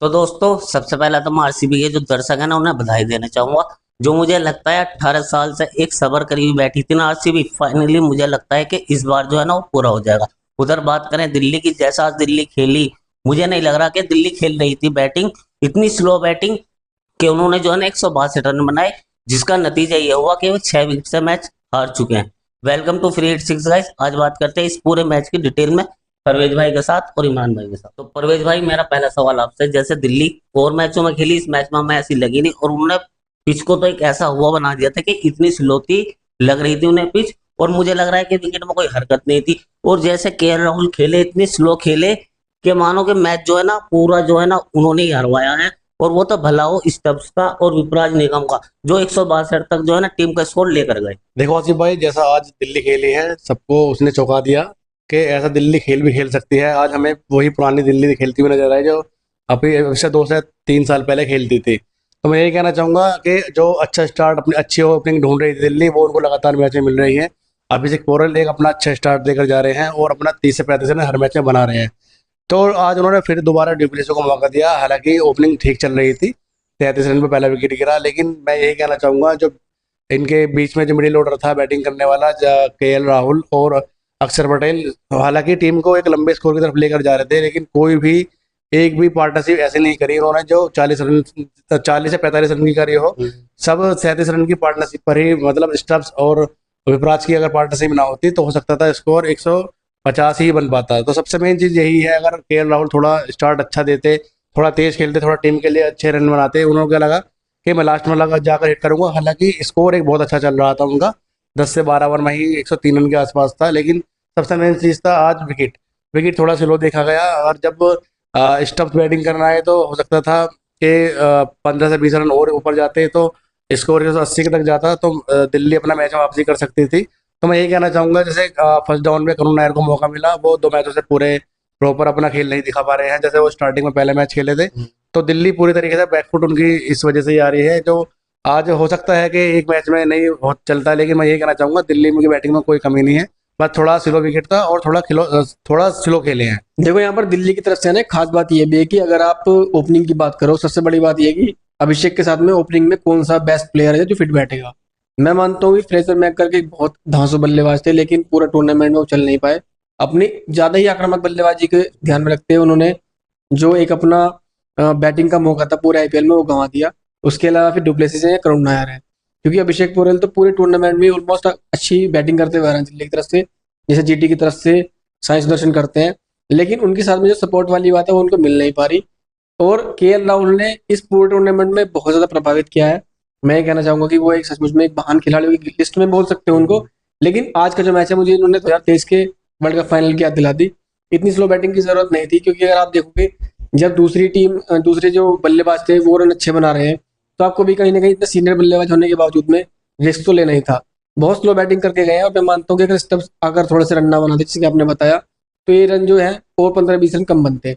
तो दोस्तों सबसे पहले तो मैं आरसीबी के जो दर्शक है ना उन्हें बधाई देना चाहूंगा। जो मुझे लगता है 18 साल से एक सबर करीब बैठी थी ना आरसीबी, फाइनली मुझे लगता है कि इस बार जो है ना वो पूरा हो जाएगा। उधर बात करें दिल्ली की, जैसा आज दिल्ली खेली, मुझे नहीं लग रहा कि दिल्ली खेल रही थी बैटिंग, इतनी स्लो बैटिंग कि उन्होंने जो है ना 162 रन बनाए, जिसका नतीजा ये हुआ कि वो 6 विकेट से मैच हार चुके हैं। Welcome to free hit six guys. आज बात करते हैं इस पूरे मैच की डिटेल में परवेज भाई के साथ और इमरान भाई के साथ। तो परवेज भाई, मेरा पहला सवाल आपसे, जैसे दिल्ली और मैचों में खेली, इस मैच में हमें ऐसी लगी नहीं, और उन्होंने पिच को तो एक ऐसा हुआ बना दिया था कि इतनी स्लो थी, लग रही थी उन्हें पिच, और मुझे लग रहा है कि विकेट में कोई हरकत नहीं थी। और जैसे केएल राहुल खेले, इतने स्लो खेले कि मानो कि मैच जो है ना पूरा जो है ना उन्होंने ही हरवाया है। और वो तो भला हो स्टब्स का और विपराज निगम का, जो 162 तक जो है ना टीम का स्कोर लेकर गए। देखो आसिफ भाई, जैसा आज दिल्ली खेली है सबको उसने चौंका दिया कि ऐसा दिल्ली खेल भी खेल सकती है। आज हमें वही पुरानी दिल्ली खेलती हुई नजर आई जो अभी से 2 से 3 साल पहले खेलती थी। तो मैं यही कहना चाहूंगा कि जो अच्छा स्टार्ट, अपनी अच्छी ओपनिंग ढूंढ रही थी दिल्ली, वो उनको लगातार मैचें मिल रही हैं। अभिषेक पोरल एक अपना अच्छा स्टार्ट देकर जा रहे हैं और अपना 30 से 35 रन हर मैच में बना रहे हैं। तो आज उन्होंने फिर दोबारा डिप्लेसी को मौका दिया, हालांकि ओपनिंग ठीक चल रही थी। 33 रन पे पहला विकेट गिरा, लेकिन मैं यही कहना चाहूंगा जो इनके बीच में जो मिडिल ऑर्डर था बैटिंग करने वाला, केएल राहुल और अक्षर पटेल, हालांकि टीम को एक लंबे स्कोर की तरफ लेकर जा रहे थे, लेकिन कोई भी एक भी पार्टनरशिप ऐसे नहीं करी उन्होंने जो 40 रन, 40 से 45 रन की करी हो। सब 37 रन की पार्टनरशिप पर ही, मतलब स्टब्स और विपराज की अगर पार्टनरशिप ना होती तो हो सकता था स्कोर 150 ही बन पाता। तो सबसे मेन चीज यही है, अगर केएल राहुल थोड़ा स्टार्ट अच्छा देते, थोड़ा तेज खेलते, थोड़ा टीम के लिए अच्छे रन बनाते, उन्होंने क्या लगा कि मैं लास्ट में लगा जाकर हिट करूंगा। हालांकि स्कोर एक बहुत अच्छा चल रहा था उनका, 10 से 12 ओवर में ही 103 रन के आसपास था। लेकिन सबसे मेन चीज था आज विकेट। विकेट थोड़ा स्लो देखा गया, और जब स्टम्प बैटिंग करना है तो हो सकता था कि 15 से 20 रन और ऊपर जाते तो स्कोर 180 के तक जाता, तो दिल्ली अपना मैच वापसी कर सकती थी। तो मैं यही कहना चाहूंगा, जैसे फर्स्ट डाउन में करुण नायर को मौका मिला, वो 2 मैचों से पूरे प्रॉपर अपना खेल नहीं दिखा पा रहे हैं। जैसे वो स्टार्टिंग में पहले मैच खेले थे, तो दिल्ली पूरी तरीके से बैकफुट उनकी इस वजह से ही आ रही है, जो आज हो सकता है कि एक मैच में नहीं हो चलता है। लेकिन मैं यही कहना चाहूंगा दिल्ली में की बैटिंग में कोई कमी नहीं है, बस थोड़ा स्लो विकेट था और थोड़ा स्लो खेले हैं। देखो यहाँ पर दिल्ली की तरफ से ना एक खास बात ये भी है कि अगर आप ओपनिंग की बात करो, सबसे बड़ी बात ये है कि अभिषेक के साथ में ओपनिंग में कौन सा बेस्ट प्लेयर है जो फिट बैठेगा। मैं मानता हूँ कि फ्रेजर मैकर के बहुत धांसू बल्लेबाज थे, लेकिन पूरा टूर्नामेंट में वो चल नहीं पाए। अपनी ज्यादा ही आक्रामक बल्लेबाजी के ध्यान में रखते हुए उन्होंने जो एक अपना बैटिंग का मौका था पूरे आईपीएल में वो गंवा दिया। उसके अलावा फिर डुप्लेसिस है या करुण नायर है, क्योंकि अभिषेक पोरेल तो पूरे टूर्नामेंट में ऑलमोस्ट अच्छी बैटिंग करते हुए आ रहे हैं दिल्ली की तरफ से, जैसे जीटी की तरफ से साइंस दर्शन करते हैं। लेकिन उनके साथ में जो सपोर्ट वाली बात है वो उनको मिल नहीं पा रही। और केएल राहुल ने इस पूरे टूर्नामेंट में बहुत ज्यादा प्रभावित किया है। मैं ये कहना चाहूंगा कि वो एक सचमुच में एक महान खिलाड़ियों की लिस्ट में बोल सकते हैं उनको। लेकिन आज का जो मैच है, मुझे इन्होंने 2023 के वर्ल्ड कप फाइनल की याद दिला दी। इतनी स्लो बैटिंग की जरूरत नहीं थी, क्योंकि अगर आप देखोगे जब दूसरी टीम दूसरे जो बल्लेबाज थे वो रन अच्छे बना रहे हैं, तो आपको भी कहीं ना कहीं इतने सीनियर बल्लेबाज होने के बावजूद में रिस्क तो लेना ही था। बहुत स्लो बैटिंग करके गए हैं, और मैं मानता हूँ कि अगर स्टम्प्स अगर थोड़े से रन ना बनाते जैसे कि आपने बताया, तो ये रन जो है और 15-20 रन कम बनते हैं।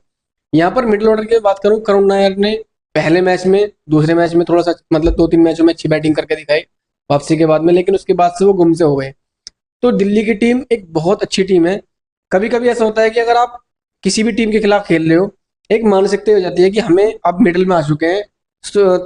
यहाँ पर मिडिल ऑर्डर की बात करूं, करुण नायर ने पहले मैच में, दूसरे मैच में थोड़ा सा मतलब 2-3 मैचों में अच्छी बैटिंग करके दिखाई वापसी के बाद में, लेकिन उसके बाद से वो गुम से हो गए। तो दिल्ली की टीम एक बहुत अच्छी टीम है। कभी कभी ऐसा होता है कि अगर आप किसी भी टीम के खिलाफ खेल रहे हो, एक मानसिकता हो जाती है कि हमें अब मिडिल में आ चुके हैं,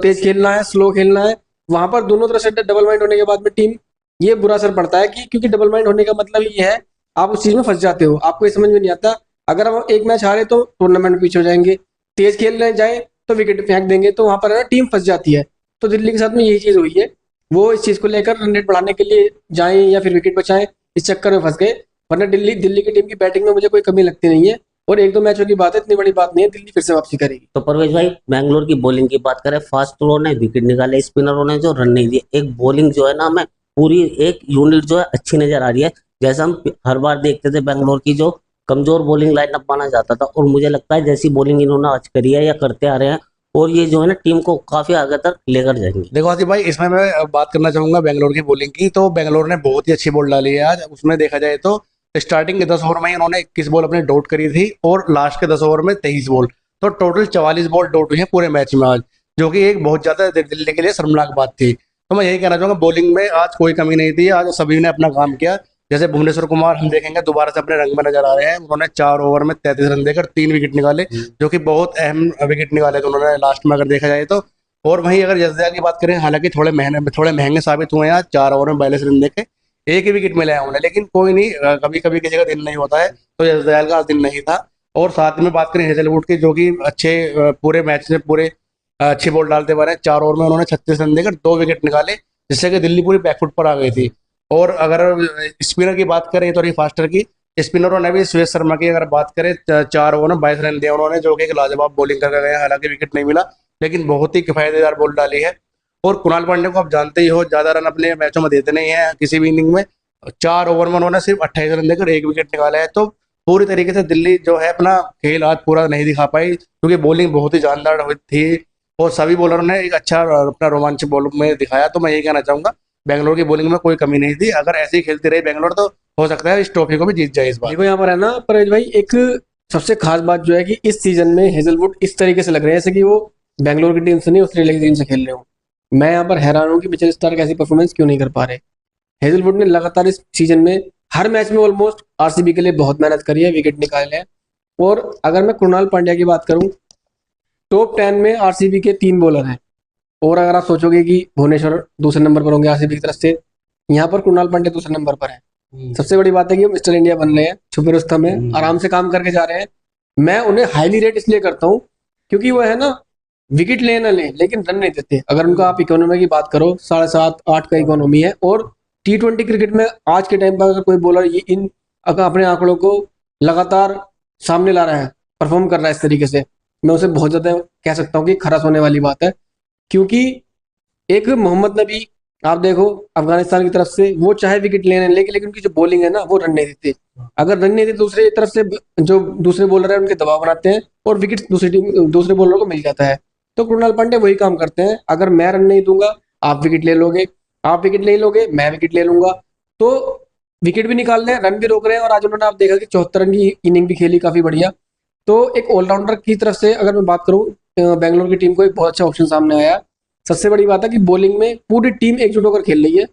तेज खेलना है, स्लो खेलना है। वहां पर दोनों तरफ से डबल माइंड होने के बाद में टीम, ये बुरा असर पड़ता है कि क्योंकि डबल माइंड होने का मतलब ये है आप उस चीज में फंस जाते हो, आपको ये समझ में नहीं आता। अगर हम एक मैच हारे तो टूर्नामेंट में पीछे हो जाएंगे, तेज खेलने जाए तो विकेट फेंक देंगे, तो वहां पर है ना टीम फंस जाती है। तो दिल्ली के साथ में यही चीज हुई है। वो इस चीज को लेकर रन रेट बढ़ाने के लिए जाएं या फिर विकेट बचाएं, इस चक्कर में फंस गए। वरना दिल्ली दिल्ली की टीम की बैटिंग में मुझे कोई कमी लगती नहीं है। और 1-2 मैचों की बात है, इतनी बड़ी बात नहीं है, दिल्ली फिर से वापसी करेगी। तो परवेज भाई, बैंगलोर की बॉलिंग की बात करें, फास्टरों ने विकेट निकाले, स्पिनरों ने जो रन नहीं दिए, एक बॉलिंग जो है ना हमें पूरी एक यूनिट जो है अच्छी नजर आ रही है। जैसा हम हर बार देखते थे बैंगलोर की जो कमजोर बॉलिंग लाइनअप माना जाता था, और मुझे लगता है जैसी बॉलिंग इन्होंने आज करी है या करते आ रहे हैं, और ये जो है ना टीम को काफी आगे तक लेकर जाएंगे। देखो आसिफ भाई, इसमें मैं बात करना चाहूंगा बेंगलोर की बॉलिंग की। तो बेंगलोर ने बहुत ही अच्छी बॉल डाली है आज। उसमें देखा जाए तो स्टार्टिंग के 10 ओवर में ही उन्होंने 21 बॉल अपने डॉट करी थी, और लास्ट के 10 ओवर में 23 बॉल। तो टोटल 44 बॉल डॉट हुई है पूरे मैच में आज, जो कि एक बहुत ज्यादा दिल्ली के लिए शर्मनाक बात थी। तो मैं यही कहना चाहूंगा, बॉलिंग में आज कोई कमी नहीं थी, आज सभी ने अपना काम किया। जैसे भुवनेश्वर कुमार हम देखेंगे दोबारा से अपने रंग में नजर आ रहे हैं। उन्होंने 4 ओवर में 33 रन देकर 3 विकेट निकाले, जो कि बहुत अहम विकेट निकाले थे उन्होंने लास्ट में अगर देखा जाए तो। और वहीं अगर जडेजा की बात करें, हालांकि थोड़े महंगे साबित हुए हैं, 4 ओवर में 42 रन देके 1 ही विकेट मिला है उन्हें, लेकिन कोई नहीं, कभी कभी किसी का दिन नहीं होता है, तो जडेजा का आज दिन नहीं था। और साथ में बात करें हेजलवुड की, जो कि अच्छे पूरे मैच में पूरे अच्छी बॉल डालते हुए रहे, 4 ओवर में उन्होंने 36 रन देकर 2 विकेट निकाले, जिससे कि दिल्ली पूरी बैकफुट पर आ गई थी। और अगर स्पिनर की बात करें तो फास्टर की, स्पिनरों ने भी सुरेश शर्मा की अगर बात करें, 4 ओवर में 22 रन दिए उन्होंने, जो कि एक लाजवाब बॉलिंग करके गए, हालांकि विकेट नहीं मिला, लेकिन बहुत ही किफायतीदार बॉल डाली है। और कुणाल पांड्या को आप जानते ही हो, ज्यादा रन अपने मैचों में देते नहीं है किसी भी इनिंग में। 4 ओवर में उन्होंने सिर्फ 28 रन देकर 1 विकेट निकाला है। तो पूरी तरीके से दिल्ली जो है अपना खेल आज पूरा नहीं दिखा पाई, क्योंकि बॉलिंग बहुत ही जानदार हुई थी और सभी बॉलरों ने एक अच्छा अपना रोमांचक बॉलिंग में दिखाया। तो मैं यही कहना चाहूंगा, बेंगलोर की बॉलिंग में कोई कमी नहीं थी। अगर ऐसे ही खेलती रही बेंगलोर, तो हो सकता है इस ट्रॉफी को भी जीत जाए इस बार। देखो यहाँ पर है ना परेश भाई, एक सबसे खास बात जो है कि इस सीजन में हेजलवुड इस तरीके से लग रहे हैं जैसे कि वो बैंगलोर की टीम से नहीं, ऑस्ट्रेलिया की टीम से खेल रहे हो। मैं यहाँ पर हैरान हूँ कि मिचेल स्टार्क ऐसी परफॉर्मेंस क्यों नहीं कर पा रहे। हेजलवुड ने लगातार इस सीजन में हर मैच में ऑलमोस्ट आरसीबी के लिए बहुत मेहनत करी है, विकेट निकाले हैं। और अगर मैं कृणाल पांड्या की बात करूं, टॉप 10 में आरसीबी के 3 बॉलर हैं। और अगर आप सोचोगे कि भुवनेश्वर दूसरे नंबर पर होंगे आरसीबी की तरफ से, यहाँ पर कृणाल पांड्या दूसरे नंबर पर है। सबसे बड़ी बात है कि वो मिस्टर इंडिया बन रहे हैं, छुपे रुस्तम है, आराम से काम करके जा रहे हैं। मैं उन्हें हाईली रेट इसलिए करता हूँ क्योंकि वो है ना, विकेट ले ना ले लेकिन रन नहीं देते। अगर उनका आप इकोनॉमी की बात करो, 7.5-8 का इकोनॉमी है। और T20 क्रिकेट में आज के टाइम पर अगर कोई बॉलर ये इन अपने आंकड़ों को लगातार सामने ला रहा है, परफॉर्म कर रहा है इस तरीके से, मैं उसे बहुत ज्यादा कह सकता हूँ कि खरस होने वाली बात है। क्योंकि एक मोहम्मद नबी आप देखो अफगानिस्तान की तरफ से, वो चाहे विकेट लेने लेकिन उनकी जो बॉलिंग है ना, वो रन नहीं देते। अगर रन नहीं देते, दूसरी तरफ से जो दूसरे बॉलर है उनके दबाव बनाते हैं और विकेट दूसरे बॉलर को मिल जाता है। तो कृणाल पांड्या वही काम करते हैं, अगर मैं रन नहीं दूंगा आप विकेट ले लोगे, आप विकेट ले लोगे मैं विकेट ले लूंगा। तो विकेट भी निकाल रहे हैं, रन भी रोक रहे हैं। और आज उन्होंने आप देखा कि 74 रन की इनिंग भी खेली, काफी बढ़िया। तो एक ऑलराउंडर की तरफ से अगर मैं बात करूं, बेंगलोर की टीम को एक बहुत अच्छा ऑप्शन सामने आया। सबसे बड़ी बात है कि बॉलिंग में पूरी टीम एकजुट होकर खेल रही है।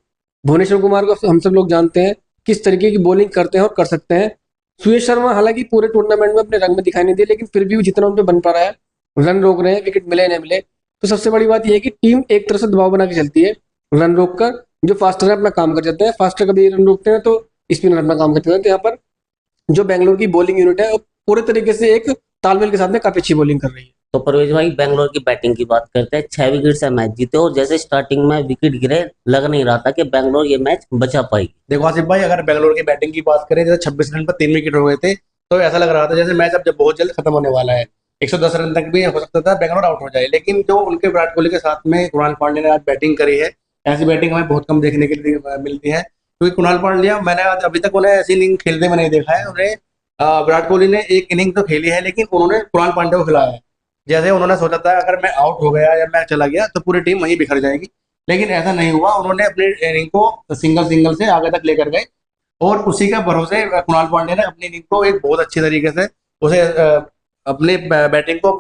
भुवनेश्वर कुमार को हम सब लोग जानते हैं किस तरीके की बॉलिंग करते हैं और कर सकते हैं। सुरेश शर्मा हालांकि पूरे टूर्नामेंट में अपने रंग में दिखाई नहीं दिए, लेकिन फिर भी जितना उन पर बन पा रहा है, रन रोक रहे हैं, विकेट मिले नहीं मिले। तो सबसे बड़ी बात यह है कि टीम एक तरह से दबाव बना के चलती है, रन रोक कर। जो फास्टर है अपना काम कर जाते हैं, फास्टर कभी रन रोकते हैं तो स्पिनर अपना काम करते हैं। तो यहाँ पर जो बेंगलोर की बॉलिंग यूनिट है वो पूरे तरीके से एक तालमेल के साथ में काफी अच्छी बॉलिंग कर रही है। तो परवेज भाई, बेंगलोर की बैटिंग की बात करते हैं। 6 विकेट से मैच जीते और जैसे स्टार्टिंग में विकेट गिरे, लग नहीं रहा था कि बेंगलोर ये मैच बचा पाएगी। देखो आसिफ भाई, अगर बेंगलोर की बैटिंग की बात करें, जैसे 26 रन पर 3 विकेट हो गए थे, तो ऐसा लग रहा था जैसे मैच अब जब बहुत जल्द खत्म होने वाला है, 110 रन तक भी हो सकता था बेंगलोर आउट हो जाए। लेकिन जो उनके विराट कोहली के साथ में कुणाल पांड्या ने आज बैटिंग करी है, ऐसी बैटिंग हमें बहुत कम देखने के लिए मिलती है। क्योंकि कुणाल पांड्या, मैंने आज अभी तक उन्हें ऐसी इनिंग खेलते में नहीं देखा है। उन्हें विराट कोहली ने एक इनिंग तो खेली है, लेकिन उन्होंने कुणाल पांड्या को खिलाया है। जैसे उन्होंने सोचा था अगर मैं आउट हो गया या मैं चला गया तो पूरी टीम वहीं बिखर जाएगी, लेकिन ऐसा नहीं हुआ। उन्होंने अपनी इनिंग को सिंगल सिंगल से आगे तक लेकर गए और उसी के भरोसे कुणाल पांड्या ने अपनी इनिंग को एक बहुत अच्छी तरीके से उसे अपने बैटिंग को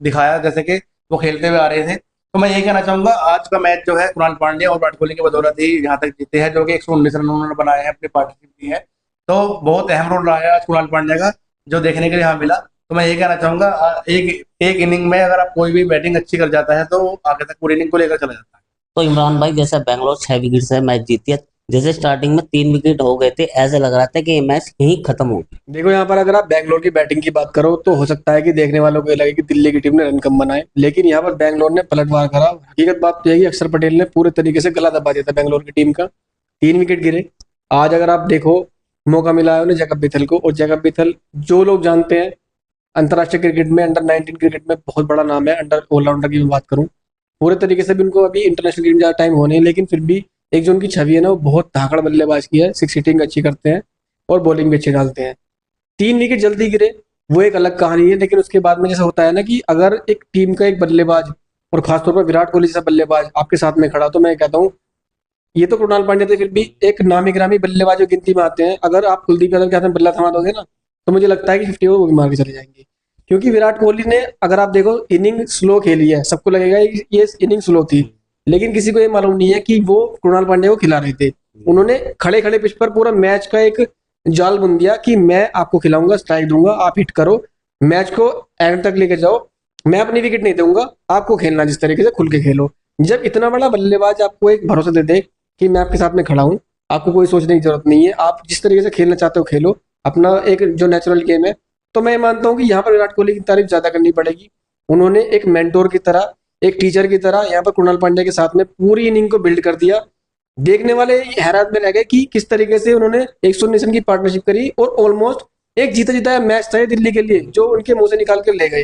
दिखाया, जैसे कि वो खेलते हुए आ रहे थे। तो मैं यही कहना चाहूंगा, आज का मैच जो है कुणाल पांड्या और विराट कोहली की बदौलत ही यहाँ तक जीते हैं, जो कि 119 रन उन्होंने बनाए हैं, अपनी पार्टनरशिप दी है। तो बहुत अहम रोल रहा है आज कुणाल पांड्या का, जो देखने के लिए यहाँ मिला। तो मैं यही कहना चाहूंगा, एक एक इनिंग में अगर आप कोई भी बैटिंग अच्छी कर जाता है तो आगे तक पूरी इनिंग को लेकर चला जाता है। तो इमरान भाई, जैसे बेंगलोर 6 विकेट से मैच जीती है, जैसे स्टार्टिंग में 3 विकेट हो गए थे, ऐसे लग रहा था कि ये मैच यहीं खत्म हो गया। देखो यहाँ पर अगर आप बेंगलोर की बैटिंग की बात करो तो हो सकता है कि देखने वालों को ये लगे कि दिल्ली की टीम ने रन कम बनाए, लेकिन यहाँ पर बेंगलोर ने पलटवार करा। हकीकत बात तो यह है कि अक्षर पटेल ने पूरे तरीके से गला दबा दिया था बेंगलोर की टीम का, 3 विकेट गिरे। आज अगर आप देखो, मौका मिला है उन्हें जैकब बिथल को, और जैकब बिथल जो लोग जानते हैं अंतर्राष्ट्रीय क्रिकेट में, अंडर-19 क्रिकेट में बहुत बड़ा नाम है। अंडर ऑलराउंडर की मैं बात करूं, पूरे तरीके से भी उनको अभी इंटरनेशनल क्रिकेट में ज़्यादा टाइम होने, लेकिन फिर भी एक जो उनकी छवि है ना, वो बहुत धाकड़ बल्लेबाज की है। 6 हिटिंग अच्छी करते हैं और बॉलिंग भी अच्छी डालते हैं। 3 विकेट जल्दी गिरे वो एक अलग कहानी है, लेकिन उसके बाद में जैसा होता है ना कि अगर एक टीम का एक बल्लेबाज और खासतौर पर विराट कोहली जैसा बल्लेबाज आपके साथ में खड़ा, तो मैं कहता हूँ ये तो कृणाल पांड्या थे, फिर भी एक नामी गिरामी बल्लेबाजों की गिनती में आते हैं। अगर आप कुलदीप यादव के हाथ में बल्ला थमा दोगे ना, तो मुझे लगता है कि 50 ओवर वो भी मार के चले जाएंगे। क्योंकि विराट कोहली ने, अगर आप देखो, इनिंग स्लो खेली है, सबको लगेगा ये इनिंग स्लो थी, लेकिन किसी को ये मालूम नहीं है कि वो कृणाल पांड्या को खिला रहे थे। उन्होंने खड़े खड़े पिच पर पूरा मैच का एक जाल बुन दिया कि मैं आपको खिलाऊंगा, स्ट्राइक दूंगा, आप हिट करो, मैच को एंड तक लेके जाओ, मैं अपनी विकेट नहीं दूंगा, आपको खेलना जिस तरीके से खुल के खेलो। जब इतना बड़ा बल्लेबाज आपको एक भरोसा दे दे कि मैं आपके साथ में खड़ा हूँ, आपको कोई सोचने की जरूरत नहीं है, आप जिस तरीके से खेलना चाहते हो खेलो, अपना एक जो नेचुरल गेम है, तो मैं मानता हूँ कि यहाँ पर विराट कोहली की तारीफ ज्यादा करनी पड़ेगी। उन्होंने एक मेंटोर की तरह, एक टीचर की तरह यहाँ पर कृणाल पांड्या के साथ में पूरी इनिंग को बिल्ड कर दिया। देखने वाले हैरान में रह गए कि किस तरीके से उन्होंने 100 नेशन की पार्टनरशिप करी और ऑलमोस्ट एक जीता जीता मैच था ये दिल्ली के लिए, जो उनके मुंह से निकाल कर ले गए।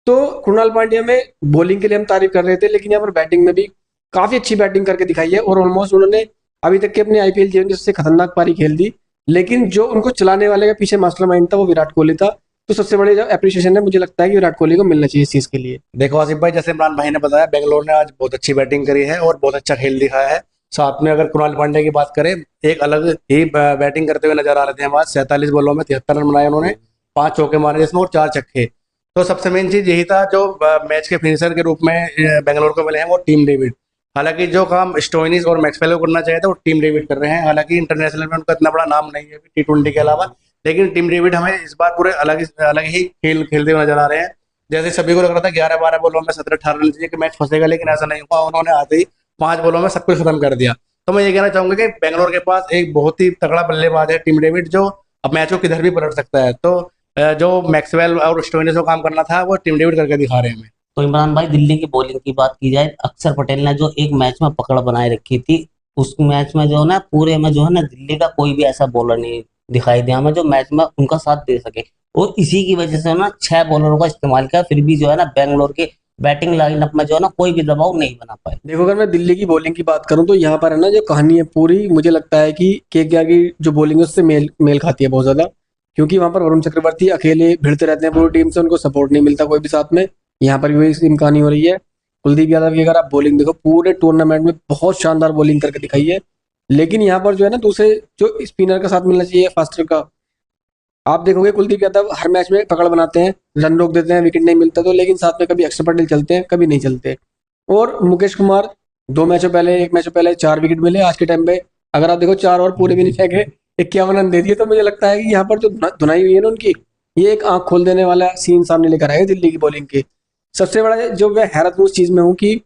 तो कृणाल पांड्या में बॉलिंग के लिए हम तारीफ कर रहे थे, लेकिन यहाँ पर बैटिंग में भी काफी अच्छी बैटिंग करके दिखाई है और ऑलमोस्ट उन्होंने अभी तक के अपने आईपीएल जीवन की सबसे खतरनाक पारी खेल दी। लेकिन जो उनको चलाने वाले का पीछे मास्टरमाइंड था वो विराट कोहली था। तो सबसे बड़ी जो एप्रिसिएशन है मुझे लगता है कि विराट कोहली को मिलना चाहिए इस चीज के लिए। देखो आसिफ भाई, जैसे इमरान भाई ने बताया, बेंगलोर ने आज बहुत अच्छी बैटिंग करी है और बहुत अच्छा खेल दिखाया है। साथ में अगर कृणाल पांड्या की बात करें, एक अलग ही बैटिंग करते हुए नजर आ रहे थे हम आज। 47 बॉलों में 73 रन बनाए उन्होंने, 5 चौके मारे जिसमें और 4 छक्के। तो सबसे मेन चीज यही था जो मैच के फिनिशर के रूप में बेंगलोर को मिले हैं, वो टीम डेविड। हालांकि जो काम स्टोइनिस और मैक्सवेल को करना चाहिए था वो टीम डेविड कर रहे हैं। हालांकि इंटरनेशनल में उनका इतना बड़ा नाम नहीं है T20 के अलावा, लेकिन टीम डेविड हमें इस बार पूरे अलग ही खेल खेलते हुए नजर आ रहे हैं। जैसे सभी को लग रहा था 11-12 बॉलों में 17-18 रन चाहिए कि मैच फंसेगा, लेकिन ऐसा नहीं हुआ। उन्होंने आते ही 5 बॉलों में सब कुछ खत्म कर दिया। तो मैं ये कहना चाहूंगा कि बेंगलोर के पास एक बहुत ही तगड़ा बल्लेबाज है टीम डेविड, जो अब मैच को किधर भी पलट सकता है। तो जो मैक्सवेल और स्टोइनिस को काम करना था वो टीम डेविड करके दिखा रहे हैं हमें। तो इमरान भाई, दिल्ली की बॉलिंग की बात की जाए, अक्षर पटेल ने जो एक मैच में पकड़ बनाए रखी थी, उस मैच में जो है ना, पूरे में जो है ना, दिल्ली का कोई भी ऐसा बॉलर नहीं दिखाई दिया हमें जो मैच में उनका साथ दे सके। और इसी की वजह से ना 6 बॉलरों का इस्तेमाल किया, फिर भी जो है ना बेंगलोर के बैटिंग लाइनअप में जो है ना कोई भी दबाव नहीं बना पाए। देखो अगर मैं दिल्ली की बॉलिंग की बात करूं तो यहाँ पर है ना जो कहानी है पूरी, मुझे लगता है कि केकेआर की जो बॉलिंग है उससे मेल मेल खाती है बहुत ज्यादा। क्योंकि वहां पर वरुण चक्रवर्ती अकेले भिड़ते रहते हैं पूरी टीम से, उनको सपोर्ट नहीं मिलता कोई भी साथ में। यहाँ पर भी वही सेम कहानी हो रही है। कुलदीप यादव की अगर आप बॉलिंग देखो, पूरे टूर्नामेंट में बहुत शानदार बॉलिंग करके दिखाई है। लेकिन यहाँ पर जो है ना दूसरे जो स्पिनर का साथ मिलना चाहिए, फास्टर का, आप देखोगे कुलदीप यादव हर मैच में पकड़ बनाते हैं, रन रोक देते हैं, विकेट नहीं मिलता तो, लेकिन साथ में कभी अक्षर पटेल चलते हैं कभी नहीं चलते। और मुकेश कुमार 2 मैचों पहले, 1 मैच पहले 4 विकेट मिले, आज के टाइम पे अगर आप देखो 4 और पूरे भी नहीं फेंके, 51 रन दे दिए। तो मुझे लगता है कि यहाँ पर जो धुनाई हुई है ना उनकी, ये एक आंख खोल देने वाला सीन सामने लेकर आएगा दिल्ली की बॉलिंग के। सबसे बड़ा जो मैं हैरत हूँ उस चीज में हूँ कि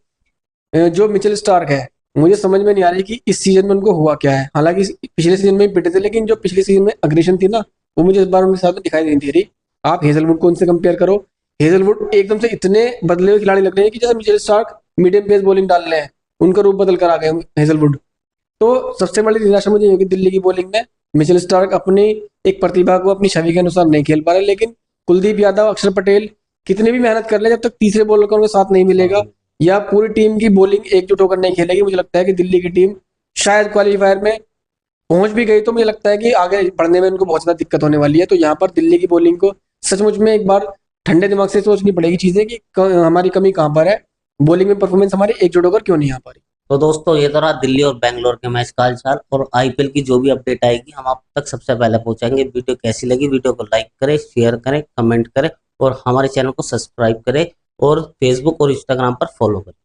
जो मिचेल स्टार्क है, मुझे समझ में नहीं आ रही कि इस सीजन में उनको हुआ क्या है। हालांकि पिछले सीजन में भी पिटे थे, लेकिन जो पिछले सीजन में अग्रेशन थी ना, वो मुझे इस बार उनके साथ में दिखाई नहीं दे रही। आप हेजलवुड को उनसे कंपेयर करो, हेजलवुड एकदम से इतने बदले हुए खिलाड़ी लग रहे हैं कि जैसे Mitchell Starc medium pace bowling डाल रहे हैं, उनका रूप बदल कर आ गए हेजलवुड। तो सबसे बड़ी निराशा मुझे ये होगी दिल्ली की बॉलिंग में, मिचेल स्टार्क अपनी एक प्रतिभा को अपनी छवि के अनुसार नहीं खेल पा रहे। लेकिन कुलदीप यादव, अक्षर पटेल कितनी भी मेहनत कर ले, जब तक तीसरे बॉलर का उनका साथ नहीं मिलेगा या पूरी टीम की बॉलिंग एकजुट होकर नहीं खेलेगी, मुझे लगता है कि दिल्ली की टीम शायद क्वालिफायर में पहुंच भी गई तो मुझे लगता है कि आगे बढ़ने में उनको बहुत ज्यादा दिक्कत होने वाली है। तो यहाँ पर दिल्ली की बॉलिंग को सचमुच में एक बार ठंडे दिमाग से सोचनी पड़ेगी चीजें कि हमारी कमी कहाँ पर है, बॉलिंग में परफॉर्मेंस हमारी एकजुट होकर क्यों नहीं आ पा रही। तो दोस्तों, ये तो रहा दिल्ली और बैंगलोर के मैच का हालचाल, और आईपीएल की जो भी अपडेट आएगी हम आप तक सबसे पहले पहुंचाएंगे। वीडियो कैसी लगी, वीडियो को लाइक करें, शेयर करें, कमेंट करें और हमारे चैनल को सब्सक्राइब करें और फेसबुक और इंस्टाग्राम पर फॉलो करें।